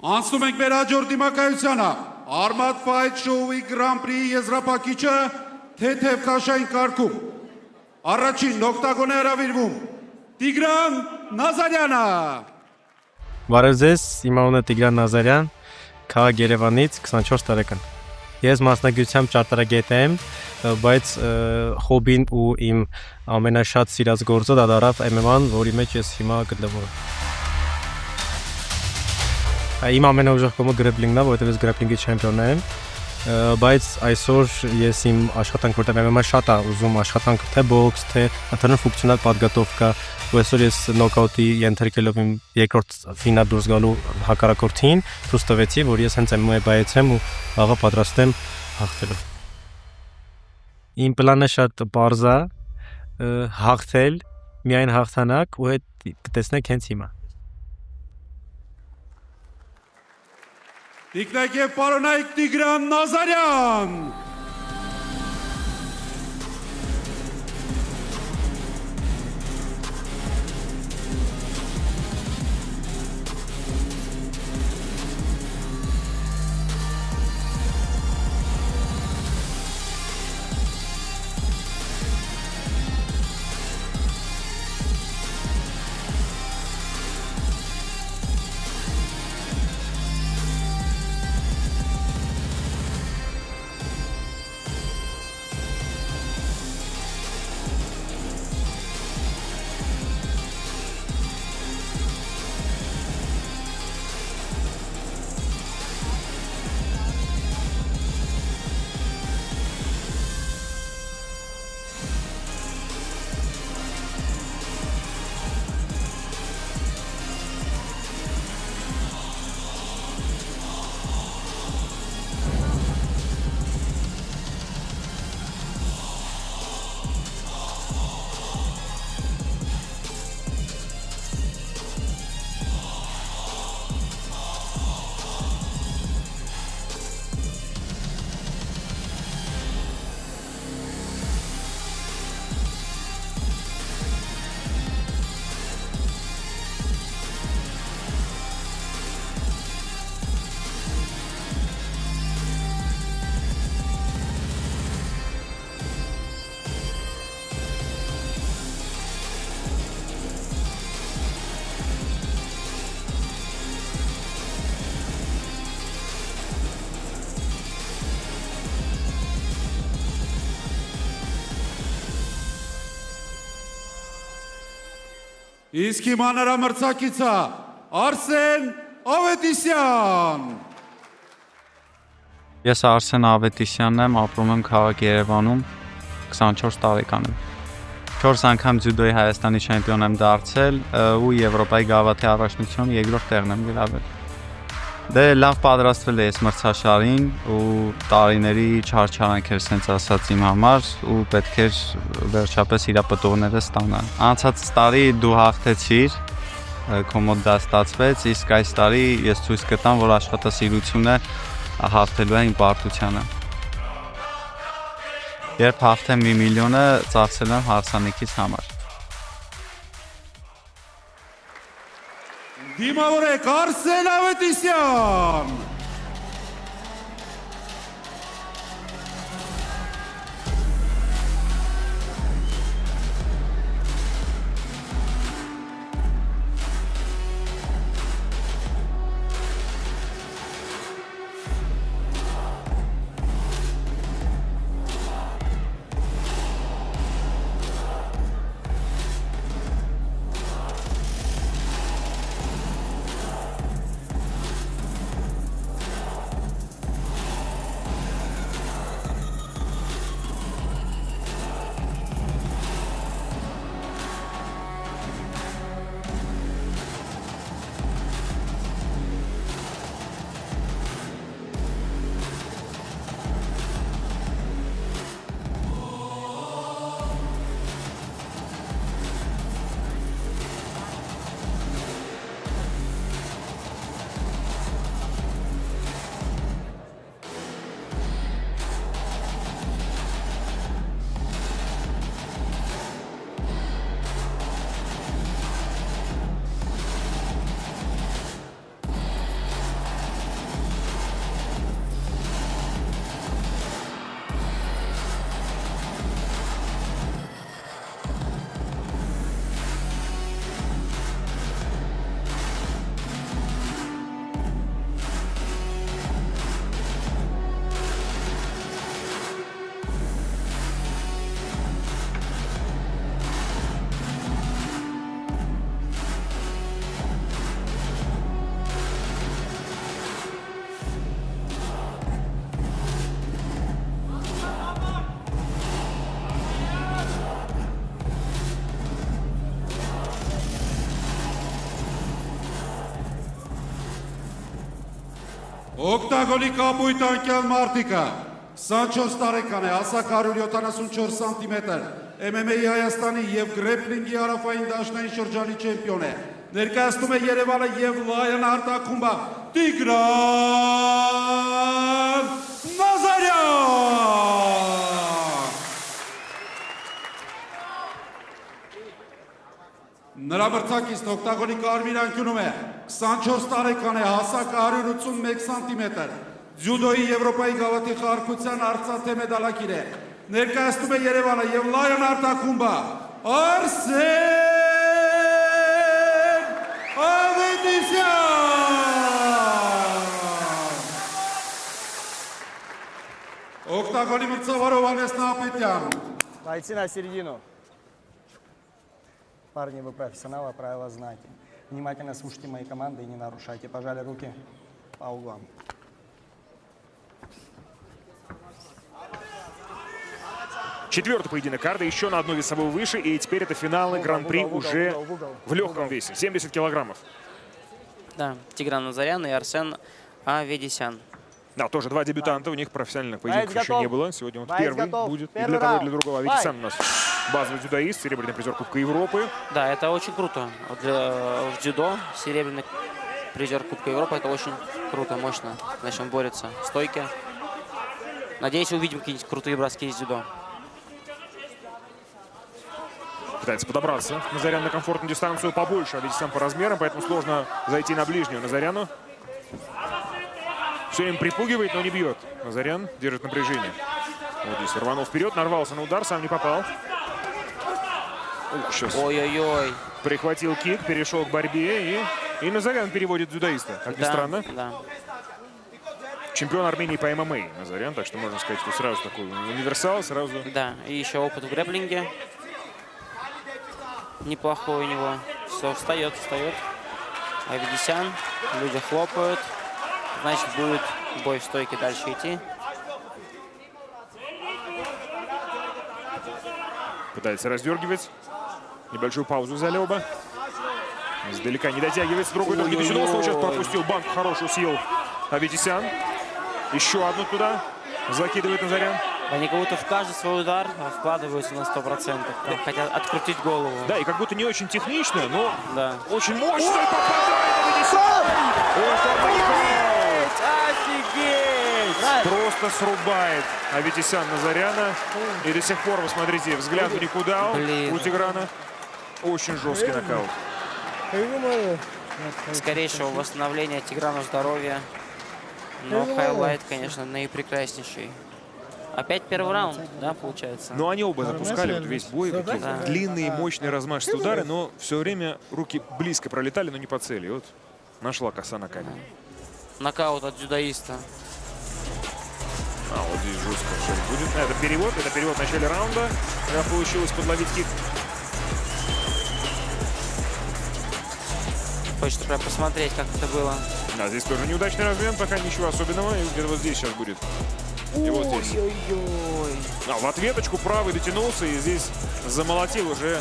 Անցնում ենք մեր հաջորդ դիմակայությանը։ Armad Fight Show-ի Grand Prix եզրափակիչը թեթև քաշային կարգում։ Առաջին օկտագոն է հրավիրվում Տիգրան Նազարյանը։ Բարև ձեզ, իմ անունը Տիգրան Նազարյան, քաղաք Երևանից 24 տարեկան։ Ես մասնագիտությամբ ճարտարագետ եմ, բայց հոբին ու իմ ամենաշատ սիրած գործը դա դարավ MMA-ն, որի մեջ ես հիմա գտնվում եմ։ Իմ ամենաուժեղ կողմը գրեփլինգն է, որովհետև ես գրեփլինգի չեմպիոն եմ, բայց այսօր ես իմ աշխատանք, որտեղ MMA շատ է ուզում աշխատանք, թե բոքս, թե ընդհանուր ֆունկցիոնալ պատգատովկա, ու այսօր ես նոկաուտի ենթարկելով իմ երկրորդ ֆինա դուրս գալու հակառակորդին, ցույց տվեցի, որ ես հենց MMA բայից եմ ու աղա պատրաստ եմ հաղթելու։ Իմ պլանը շատ պարզ է, հաղթել, միայն հաղթանակ ու հետ կտեսնեք հենց հիմա։ Տիկնակ և պարոնայք Տիգրան Նազարյան։ Իսկ հիմա նրա մրցակիցը Արսեն Ավետիսյան։ Ես Արսեն Ավետիսյանն եմ, ապրում եմ քաղաք Երևանում, 24 տարեկան եմ։ 4 անգամ ձյուդոյի Հայաստանի չեմպիոն եմ դարձել ու Եվրոպայի գավաթի առաջնությունում երկրորդ տեղն եմ գրավել։ Դե լավ պատրաստվել ես մրցաշարին ու տարիների չարչարանք էր սենց ասած իմ համար ու պետք էր վերջապես իր պտուղները ստանալ։ Անցած տարի դու հաղթեցիր, քո մոտ դա ստացվեց, իսկ այս տարի ես ցույց կտամ, որ աշխատասիրությունը հաղթելու է իմ պարտությանը։ Երբ հաղթեմ 1 միլիոնը, ծախսել եմ հարսանիքիս համար։ Դիմավորեք Արսեն Ավետիսյան։ Օկտագոնի կապույտ անկյալ մարտիկը 24 տարեկան է, հասակ 174 սանտիմետր, MMA-ի Հայաստանի և գրեպլինգի հարավային դաշնային շրջանի չեմպիոն է։ Ներկայացնում է Երևանը և Լայոն արտակումբը Տիգրան Նազարյան։ Նրա մրցակիցն օկտագոնի կարմիր անկյունում է 24 տարեկան է, հասակ 181 սանտիմետր, ձյուդոյի Եվրոպայի գավաթի խաղարկության արծաթե մեդալակիր է։ Ներկայացնում է Երևանը և Լայոն արտակումբը Արսեն Ավետիսյան։ Օկտագոնի մրցավարով Անես Նահապետյան։ Пойти на середину. Парни, вы профессионалы, правила знаете. Внимательно слушайте мои команды и не нарушайте. Пожали руки по углам. Четвертый поединок карты, еще на одну весовую выше, и теперь это финалы Гран-при уже в легком весе, 70 килограммов. Да, Тигран Назарян и Арсен Аведисян. Да, тоже два дебютанта, у них профессиональных поединков Боец еще готов. не было. Сегодня вот Боец первый готов. будет. И Первый для того, и раунд. для другого. Аведисян у нас базовый дзюдоист, серебряный призер Кубка Европы. Да, это очень круто. В дзюдо серебряный призер Кубка Европы, это очень круто, мощно. Значит, он борется в стойке. Надеюсь, увидим какие-нибудь крутые броски из дзюдо. Пытается подобраться Назарян на комфортную дистанцию побольше, Аведисян по размерам, поэтому сложно зайти на ближнюю Назаряну. Все им припугивает, но не бьет. Назарян держит напряжение. Вот здесь рванул вперед, нарвался на удар, сам не попал. Ух, сейчас Ой-ой-ой. прихватил кик, перешел к борьбе, и Назарян переводит дзюдоиста, как ни странно. Да. Чемпион Армении по ММА Назарян, так что можно сказать, что сразу такой универсал, сразу. Да, и еще опыт в грэпплинге. Неплохой у него. Все, встает. Аведисян. Люди хлопают. Значит, будет бой в стойке дальше идти. Пытается раздергивать. Небольшую паузу взяли оба. Издалека не дотягивается. Другой ноги дотянулся. Сейчас пропустил банку. Хорошую съел Аведисян. Еще одну туда. Закидывает Назарян. Они как будто в каждый свой удар вкладываются на 100%. Там хотят открутить голову. Да, и как будто не очень технично, но Да. очень мощно попадает Аведисян. Офигеть! Просто срубает Аведисян Назаряна. И до сих пор, вы смотрите, взгляд в никуда Блин. у Тиграна. Очень жесткий нокаут. Скорейшего восстановления Тиграну здоровья. Но хайлайт, конечно, наипрекраснейший. Опять первый раунд, да, получается? Но они оба запускали вот весь бой, такие Да. длинные, мощные, размашистые удары, но все время руки близко пролетали, но не по цели. Вот нашла коса на камень. Нокаут от дзюдоиста. А, вот здесь жестко сейчас будет. Это перевод в начале раунда. Когда получилось подловить кик. Хочется прям посмотреть, как это было. Да, здесь тоже неудачный размен, пока ничего особенного. И где-то вот здесь сейчас будет. И вот здесь. Ой-ой-ой. А, в ответочку правый дотянулся и здесь замолотил уже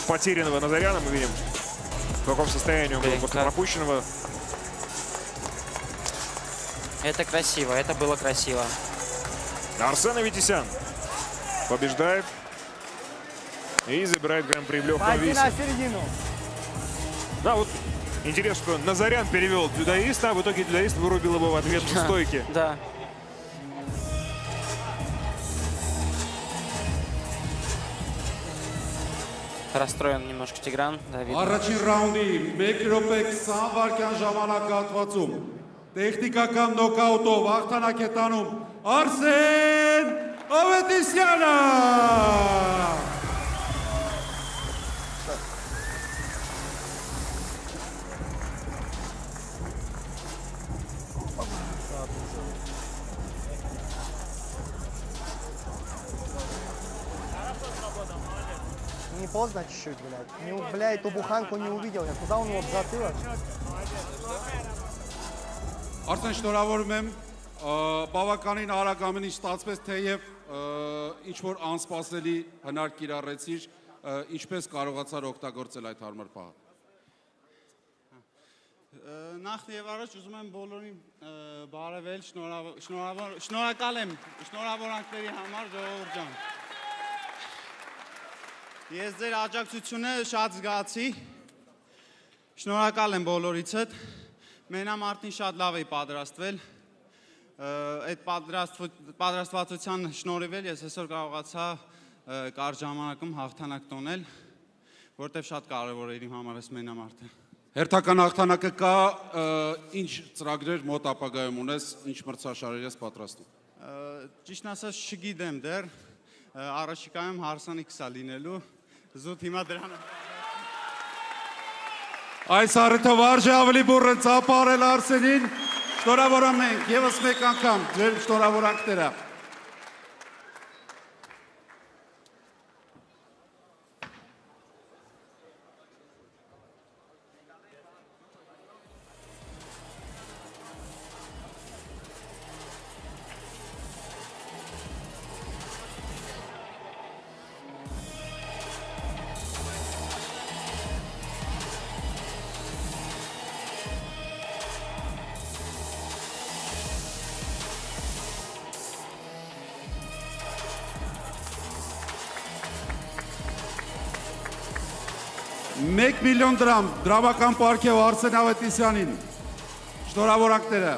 потерянного Назаряна. Мы видим, в каком состоянии он был Блин, после как- пропущенного. Это красиво, это было красиво. Арсен Аведисян побеждает и забирает гран-при в легком Пойти весе. на середину. Да, вот интересно, что Назарян перевел дзюдоиста, а в итоге дзюдоист вырубил его в ответ в стойке. Да. Расстроен немножко Тигран, да, видно. Առաջին ռաունդի 1 րոպե 20 վայրկյան ժամանակահատվածում տեխնիկական նոկաուտով հաղթանակ է տանում Արսեն Ավետիսյանը։ Не поздно чуть-чуть, блядь. Не, блядь, ту буханку не увидел я. Куда он его в затылок? Արսեն, շնորհավորում եմ, բավականին արագ ամեն ինչ ստացվեց, թեև ինչ որ անսպասելի հնար կիրառեցիր, ինչպես կարողացար օգտագործել այդ հարմար պահը։ Նախ եւ առաջ ուզում եմ բոլորին բարևել, շնորհակալ եմ շնորհավորանքների համար, ժողովուրդ ջան։ Ես ձեր աջակցությունը շատ զգացի։ Շնորհակալ եմ բոլորիցդ։ Մենամարտին շատ լավ էի պատրաստվել։ Այդ պատրաստվածության շնորհիվ ես այսօր կարողացա կարճ ժամանակում հաղթանակ տոնել, որտեղ շատ կարևոր էր իմ համար այս մենամարտը։ Հերթական հաղթանակը կա, ինչ ծրագրեր մոտ ապագայում ունես, ինչ մրցաշարեր ես պատրաստում։ Ճիշտն ասած չգիտեմ դեռ, առաջիկայում հարսանիք սա լինելու, զուտ հիմա դրան։ Այս առիթով արժե ավելի բուռը ծափարել Արսենին, շնորհավորում ենք ևս մեկ անգամ ձեր շնորհավորանքները։ $1 միլիոն դրամ դրամական պարգև Արսեն Ավետիսյանին, շնորհավորանքները։